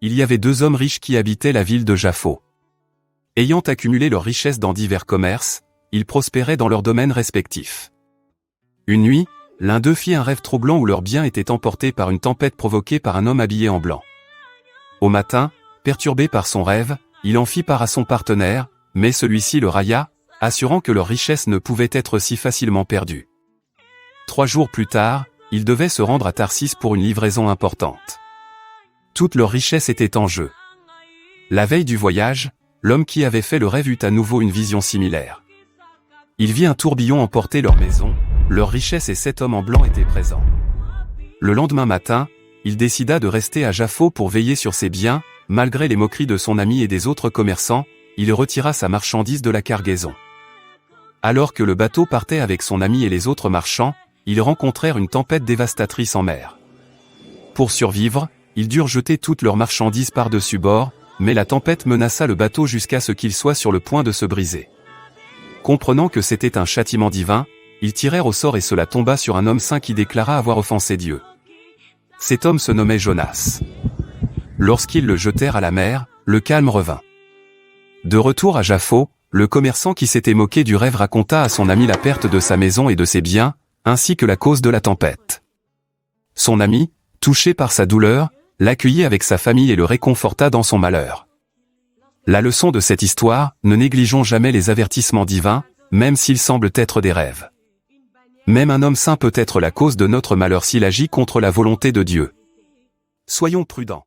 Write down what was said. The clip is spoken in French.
il y avait deux hommes riches qui habitaient la ville de Jaffo. Ayant accumulé leurs richesses dans divers commerces, ils prospéraient dans leurs domaines respectifs. Une nuit, l'un d'eux fit un rêve troublant où leurs biens étaient emportés par une tempête provoquée par un homme habillé en blanc. Au matin, perturbé par son rêve, il en fit part à son partenaire, mais celui-ci le railla, assurant que leurs richesses ne pouvaient être si facilement perdues. 3 jours plus tard, ils devaient se rendre à Tarsis pour une livraison importante. Toute leur richesse était en jeu. La veille du voyage, l'homme qui avait fait le rêve eut à nouveau une vision similaire. Il vit un tourbillon emporter leur maison, leurs richesses et 7 hommes en blanc étaient présents. Le lendemain matin, il décida de rester à Jaffo pour veiller sur ses biens, malgré les moqueries de son ami et des autres commerçants, il retira sa marchandise de la cargaison. Alors que le bateau partait avec son ami et les autres marchands, ils rencontrèrent une tempête dévastatrice en mer. Pour survivre, ils durent jeter toutes leurs marchandises par-dessus bord, mais la tempête menaça le bateau jusqu'à ce qu'il soit sur le point de se briser. Comprenant que c'était un châtiment divin, ils tirèrent au sort et cela tomba sur un homme saint qui déclara avoir offensé Dieu. Cet homme se nommait Jonas. Lorsqu'ils le jetèrent à la mer, le calme revint. De retour à Jaffo, le commerçant qui s'était moqué du rêve raconta à son ami la perte de sa maison et de ses biens, ainsi que la cause de la tempête. Son ami, touché par sa douleur, l'accueillit avec sa famille et le réconforta dans son malheur. La leçon de cette histoire, ne négligeons jamais les avertissements divins, même s'ils semblent être des rêves. Même un homme saint peut être la cause de notre malheur s'il agit contre la volonté de Dieu. Soyons prudents.